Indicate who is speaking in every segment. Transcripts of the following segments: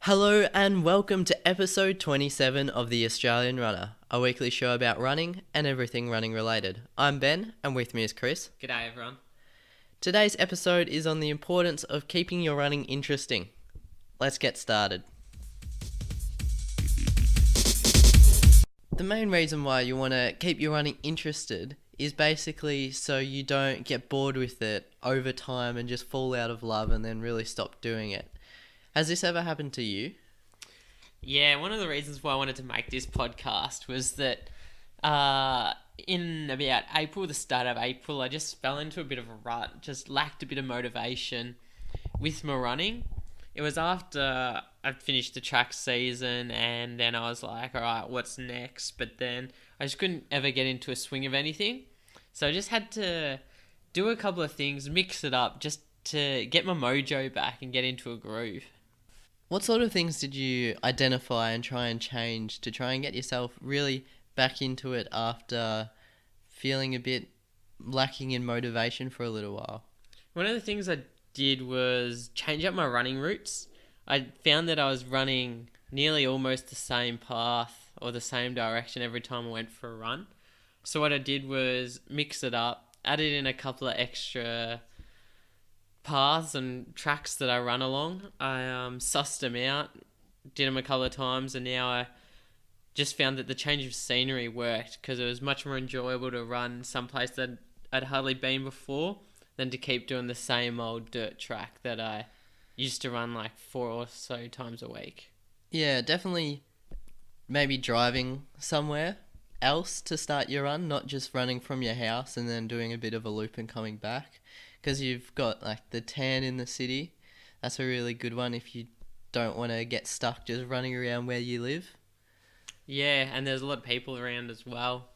Speaker 1: Hello and welcome to episode 27 of The Australian Runner, a weekly show about running and everything running related. I'm Ben and with me is Chris.
Speaker 2: G'day everyone.
Speaker 1: Today's episode is on the importance of keeping your running interesting. Let's get started. The main reason why you want to keep your running interested is basically so you don't get bored with it over time and just fall out of love and then really stop doing it. Has this ever happened to you?
Speaker 2: Yeah, one of the reasons why I wanted to make this podcast was that in about April, the start of April, I just fell into a bit of a rut, just lacked a bit of motivation with my running. It was after I'd finished the track season and then I was like, all right, what's next? But then I just couldn't ever get into a swing of anything. So I just had to do a couple of things, mix it up just to get my mojo back and get into a groove.
Speaker 1: What sort of things did you identify and try and change to try and get yourself really back into it after feeling a bit lacking in motivation for a little while?
Speaker 2: One of the things I did was change up my running routes. I found that I was running nearly almost the same path or the same direction every time I went for a run. So what I did was mix it up, added in a couple of extra paths and tracks that I run along. I sussed them out, did them a couple of times, and now I just found that the change of scenery worked because it was much more enjoyable to run someplace that I'd hardly been before than to keep doing the same old dirt track that I used to run like 4 or so times a week.
Speaker 1: Yeah, definitely maybe driving somewhere else to start your run, not just running from your house and then doing a bit of a loop and coming back. Because you've got like the tan in the city. That's a really good one if you don't want to get stuck just running around where you live.
Speaker 2: Yeah, and there's a lot of people around as well.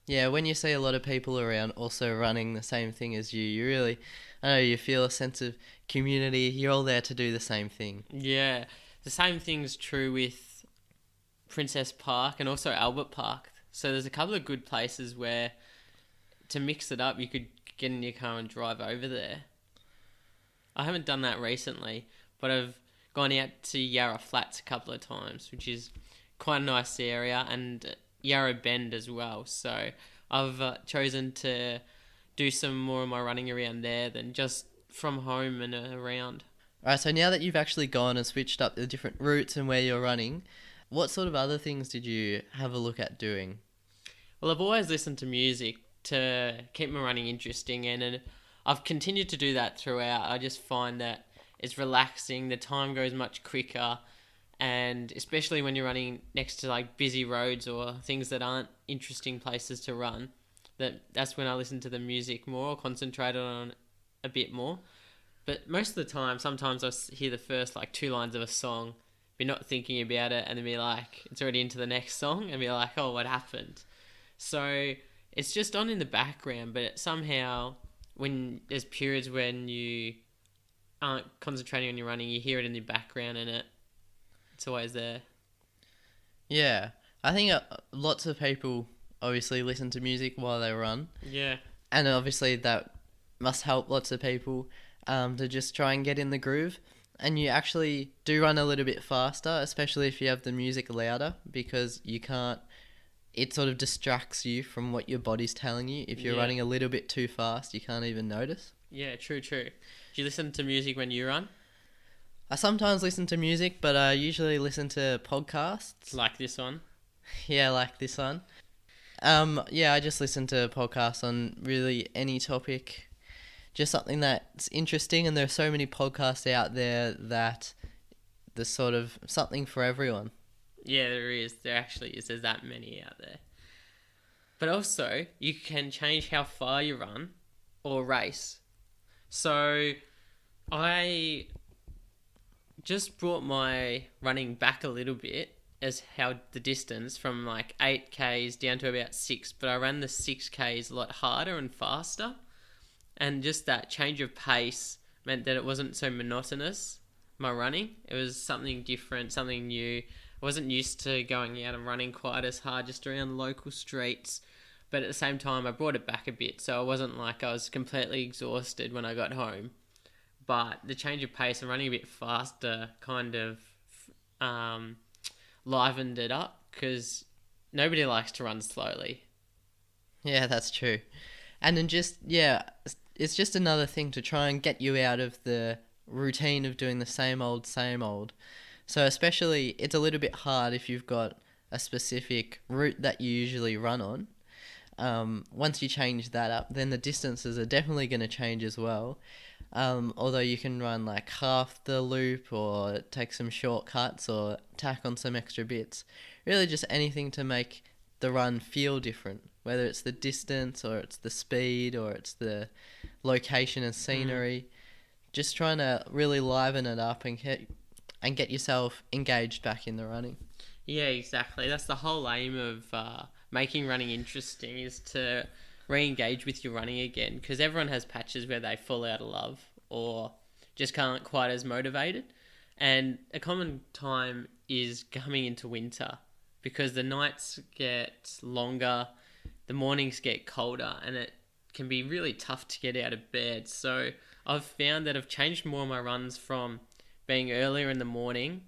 Speaker 1: Yeah, when you see a lot of people around also running the same thing as you really, I know you feel a sense of community. You're all there to do the same thing.
Speaker 2: Yeah, the same thing's true with Princess Park and also Albert Park. So there's a couple of good places where to mix it up, you could get in your car and drive over there. I haven't done that recently, but I've gone out to Yarra Flats a couple of times, which is quite a nice area, and Yarra Bend as well. So I've chosen to do some more of my running around there than just from home and around.
Speaker 1: Alright, so now that you've actually gone and switched up the different routes and where you're running, what sort of other things did you have a look at doing?
Speaker 2: Well, I've always listened to music to keep my running interesting, and I've continued to do that throughout. I just find that it's relaxing, the time goes much quicker, and especially when you're running next to like busy roads or things that aren't interesting places to run, that's when I listen to the music more or concentrate on it a bit more. But most of the time, sometimes I hear the first like 2 lines of a song, be not thinking about it, and then be like, it's already into the next song, and be like, oh, what happened? So it's just on in the background, but somehow when there's periods when you aren't concentrating on your running, you hear it in the background and it's always there.
Speaker 1: Yeah, I think lots of people obviously listen to music while they run.
Speaker 2: Yeah.
Speaker 1: And obviously that must help lots of people to just try and get in the groove. And you actually do run a little bit faster, especially if you have the music louder, because you can't, it sort of distracts you from what your body's telling you. If you're running a little bit too fast, you can't even notice.
Speaker 2: Yeah, true. Do you listen to music when you run?
Speaker 1: I sometimes listen to music, but I usually listen to podcasts.
Speaker 2: Like this one?
Speaker 1: Yeah, like this one. Yeah, I just listen to podcasts on really any topic, just something that's interesting, and there are so many podcasts out there that there's sort of something for everyone.
Speaker 2: Yeah, there is. There actually is. There's that many out there. But also, you can change how far you run or race. So, I just brought my running back a little bit as how the distance from like 8Ks down to about 6, but I ran the 6Ks a lot harder and faster. And just that change of pace meant that it wasn't so monotonous, my running. It was something different, something new. I wasn't used to going out and running quite as hard just around local streets, but at the same time I brought it back a bit, so it wasn't like I was completely exhausted when I got home. But the change of pace and running a bit faster kind of um, livened it up, because nobody likes to run slowly.
Speaker 1: Yeah, that's true. And then just, yeah, it's just another thing to try and get you out of the routine of doing the same old, same old. So especially, it's a little bit hard if you've got a specific route that you usually run on. Once you change that up, then the distances are definitely going to change as well. Although you can run like half the loop or take some shortcuts or tack on some extra bits. Really just anything to make the run feel different, whether it's the distance or it's the speed or it's the location and scenery. Just trying to really liven it up and get yourself engaged back in the running.
Speaker 2: Yeah, exactly. That's the whole aim of making running interesting, is to re-engage with your running again, because everyone has patches where they fall out of love or just can't quite as motivated. And a common time is coming into winter, because the nights get longer, the mornings get colder, and it can be really tough to get out of bed. So I've found that I've changed more of my runs from being earlier in the morning,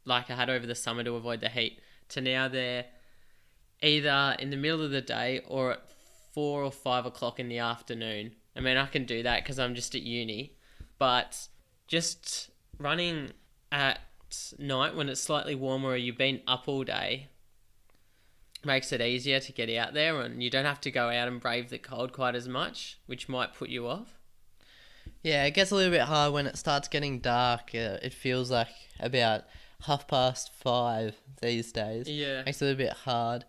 Speaker 2: like I had over the summer to avoid the heat, to now they're either in the middle of the day or at 4 or 5 o'clock in the afternoon. I mean, I can do that because I'm just at uni, but just running at night when it's slightly warmer or you've been up all day makes it easier to get out there, and you don't have to go out and brave the cold quite as much, which might put you off.
Speaker 1: Yeah, it gets a little bit hard when it starts getting dark. It feels like about 5:30 these days.
Speaker 2: Yeah.
Speaker 1: Makes it a little bit hard.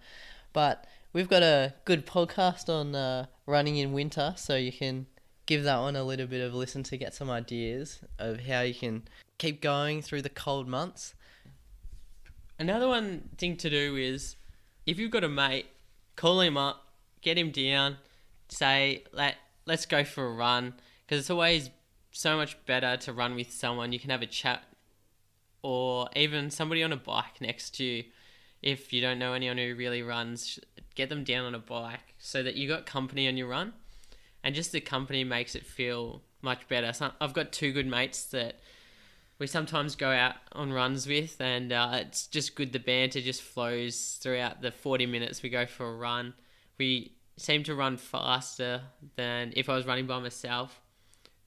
Speaker 1: But we've got a good podcast on running in winter, so you can give that one a little bit of a listen to get some ideas of how you can keep going through the cold months.
Speaker 2: Another one thing to do is, if you've got a mate, call him up, get him down, say, let's go for a run, because it's always so much better to run with someone. You can have a chat, or even somebody on a bike next to you. If you don't know anyone who really runs, get them down on a bike so that you got company on your run, and just the company makes it feel much better. So I've got two good mates that we sometimes go out on runs with, and it's just good. The banter just flows throughout the 40 minutes we go for a run. We seem to run faster than if I was running by myself,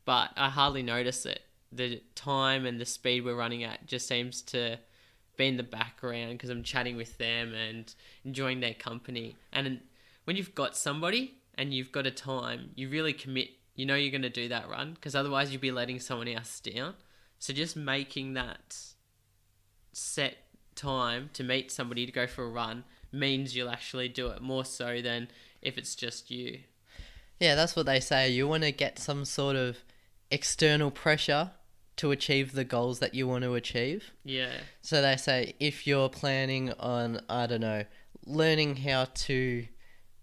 Speaker 2: but I hardly notice it. The time and the speed we're running at just seems to be in the background because I'm chatting with them and enjoying their company. And when you've got somebody and you've got a time, you really commit. You know you're going to do that run, because otherwise you'd be letting someone else down. So just making that set time to meet somebody to go for a run means you'll actually do it, more so than if it's just you.
Speaker 1: Yeah, that's what they say. You want to get some sort of external pressure to achieve the goals that you want to achieve.
Speaker 2: Yeah.
Speaker 1: So they say if you're planning on, I don't know, learning how to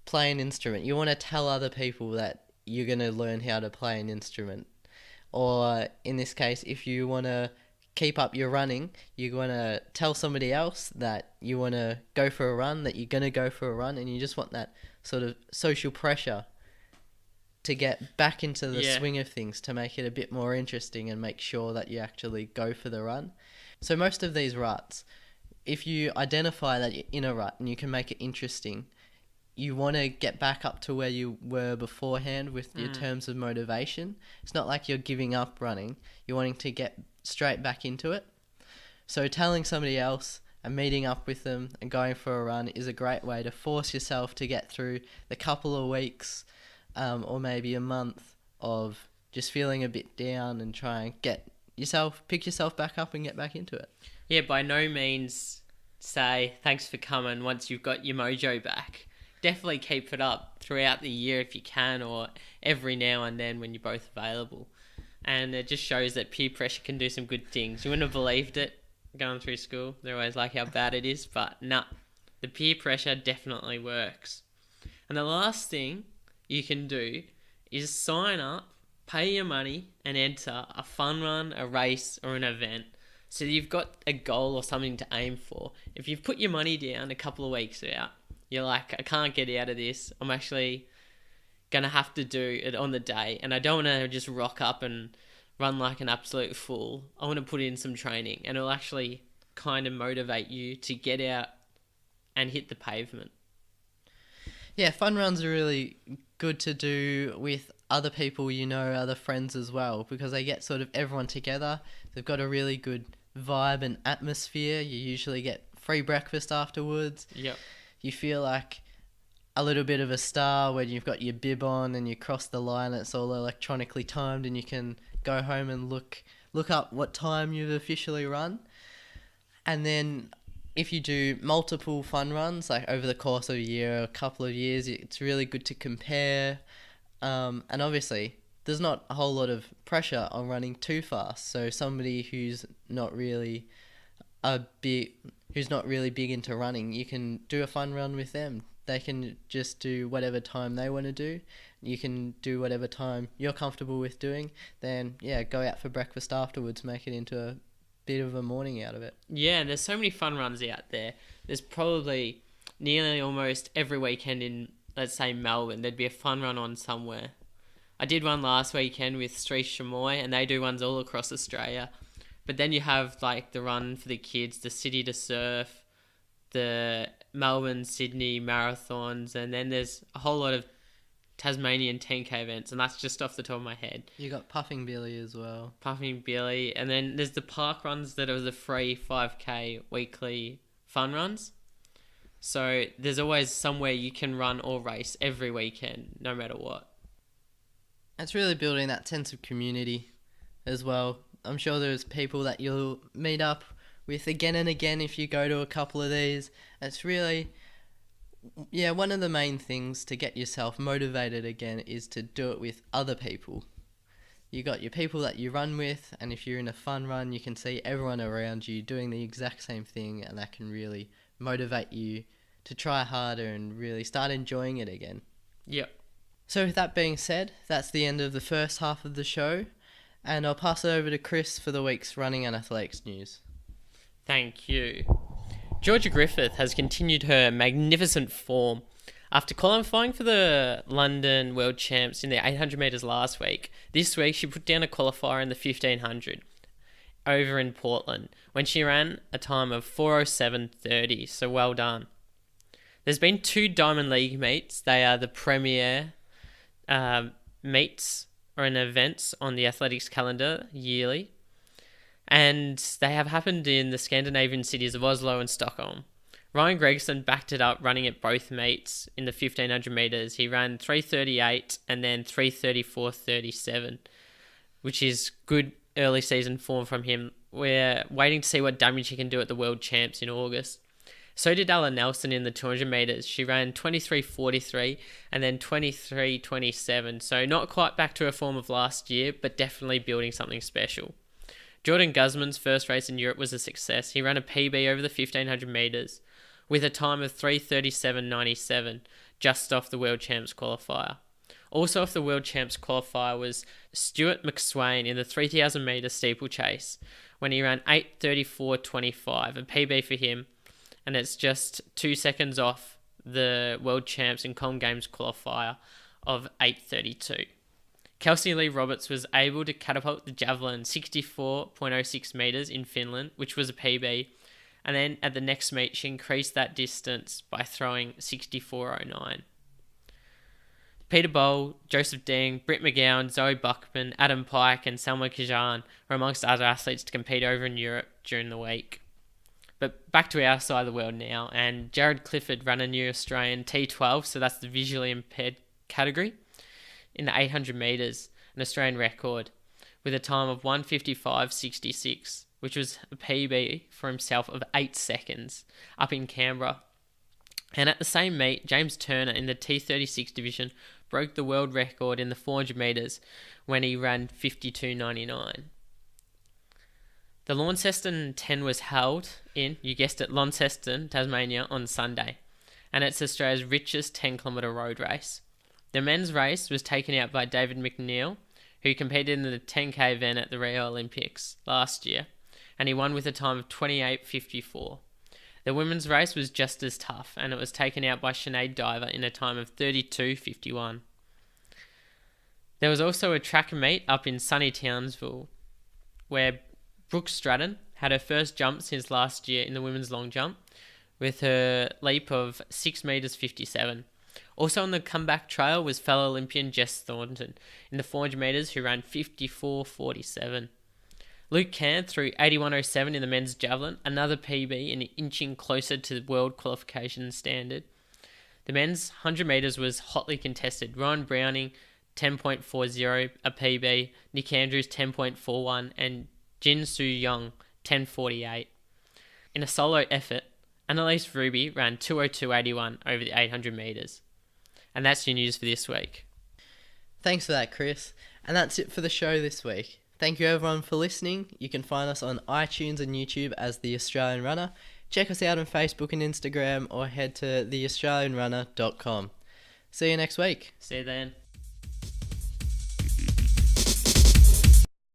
Speaker 1: play an instrument, you want to tell other people that you're going to learn how to play an instrument. Or in this case, if you want to keep up your running, you're going to tell somebody else that you want to go for a run, that you're going to go for a run, and you just want that sort of social pressure to get back into the swing of things, to make it a bit more interesting and make sure that you actually go for the run. So most of these ruts, if you identify that you're in a rut and you can make it interesting, you want to get back up to where you were beforehand with your terms of motivation. It's not like you're giving up running. You're wanting to get straight back into it. So telling somebody else and meeting up with them and going for a run is a great way to force yourself to get through the couple of weeks or maybe a month of just feeling a bit down, and try and pick yourself back up and get back into it.
Speaker 2: Yeah, by no means say thanks for coming once you've got your mojo back. Definitely keep it up throughout the year if you can, or every now and then when you're both available. And it just shows that peer pressure can do some good things. You wouldn't have believed it going through school. They're always like how bad it is, but nah, the peer pressure definitely works. And the last thing you can do is sign up, pay your money, and enter a fun run, a race, or an event. So you've got a goal or something to aim for. If you've put your money down a couple of weeks out, you're like, I can't get out of this. I'm actually going to have to do it on the day. And I don't want to just rock up and run like an absolute fool. I want to put in some training. And it'll actually kind of motivate you to get out and hit the pavement.
Speaker 1: Yeah, fun runs are really good to do with other people, other friends as well, because they get sort of everyone together. They've got a really good vibe and atmosphere. You usually get free breakfast afterwards.
Speaker 2: Yep.
Speaker 1: You feel like a little bit of a star when you've got your bib on and you cross the line. It's all electronically timed, and you can go home and look up what time you've officially run. And then if you do multiple fun runs, like over the course of a year or a couple of years, it's really good to compare. And obviously, there's not a whole lot of pressure on running too fast. So somebody who's not really big into running, you can do a fun run with them. They can just do whatever time they want to do. You can do whatever time you're comfortable with doing. Then, go out for breakfast afterwards, make it into a bit of a morning out of it.
Speaker 2: Yeah, and there's so many fun runs out there. There's probably nearly almost every weekend in, let's say, Melbourne, there'd be a fun run on somewhere. I did one last weekend with Street Chamois, and they do ones all across Australia. But then you have like the run for the kids, the City to Surf, the Melbourne, Sydney marathons, and then there's a whole lot of Tasmanian 10k events, and that's just off the top of my head.
Speaker 1: You got Puffing Billy as well.
Speaker 2: Puffing Billy, and then there's the park runs that are the free 5k weekly fun runs. So there's always somewhere you can run or race every weekend, no matter what.
Speaker 1: It's really building that sense of community as well. I'm sure there's people that you'll meet up with again and again if you go to a couple of these. It's really, one of the main things to get yourself motivated again is to do it with other people. You got your people that you run with, and if you're in a fun run, you can see everyone around you doing the exact same thing, and that can really motivate you to try harder and really start enjoying it again.
Speaker 2: Yep.
Speaker 1: So with that being said, that's the end of the first half of the show, and I'll pass it over to Chris for the week's running and athletics news.
Speaker 2: Thank you. Georgia Griffith has continued her magnificent form. After qualifying for the London World Champs in the 800 metres last week, this week she put down a qualifier in the 1500 over in Portland when she ran a time of 4:07:30, so well done. There's been 2 Diamond League meets. They are the premier meets or an events on the athletics calendar yearly, and they have happened in the Scandinavian cities of Oslo and Stockholm. Ryan Gregson backed it up running at both meets in the 1500 metres. He ran 3:38 and then 3:34:37, which is good early season form from him. We're waiting to see what damage he can do at the World Champs in August. So did Ella Nelson in the 200 metres. She ran 23:43 and then 23:27, so not quite back to her form of last year, but definitely building something special. Jordan Guzman's first race in Europe was a success. He ran a PB over the 1500 metres with a time of 3:37:97, just off the World Champs qualifier. Also off the World Champs qualifier was Stuart McSwain in the 3000 metre steeplechase when he ran 8:34:25, a PB for him, and it's just 2 seconds off the World Champs in Com Games qualifier of 8:32. Kelsey Lee Roberts was able to catapult the javelin 64.06 metres in Finland, which was a PB, and then at the next meet she increased that distance by throwing 64.09. Peter Bowl, Joseph Deng, Britt McGowan, Zoe Buckman, Adam Pike and Selma Kajan were amongst other athletes to compete over in Europe during the week. But back to our side of the world now, and Jared Clifford ran a new Australian T12, so that's the visually impaired category, in the 800 metres, an Australian record, with a time of 1:55:66, which was a PB for himself of 8 seconds up in Canberra. And at the same meet, James Turner in the T36 division broke the world record in the 400 metres when he ran 52:99. The Launceston 10 was held in, you guessed it, Launceston, Tasmania on Sunday, and it's Australia's richest 10-kilometre road race. The men's race was taken out by David McNeil, who competed in the 10k event at the Rio Olympics last year, and he won with a time of 28:54. The women's race was just as tough, and it was taken out by Sinead Diver in a time of 32:51. There was also a track meet up in sunny Townsville, where Brooke Stratton had her first jump since last year in the women's long jump, with her leap of 6 meters 57. Also on the comeback trail was fellow Olympian Jess Thornton in the 400 metres, who ran 54.47. Luke Cant threw 81.07 in the men's javelin, another PB and inching closer to the world qualification standard. The men's 100 metres was hotly contested. Ryan Browning 10.40 a PB, Nick Andrews 10.41 and Jin Soo Young 10.48. In a solo effort, Annalise Ruby ran 2:02.81 over the 800 metres. And that's your news for this week.
Speaker 1: Thanks for that, Chris. And that's it for the show this week. Thank you everyone for listening. You can find us on iTunes and YouTube as The Australian Runner. Check us out on Facebook and Instagram, or head to theaustralianrunner.com. See you next week.
Speaker 2: See you then.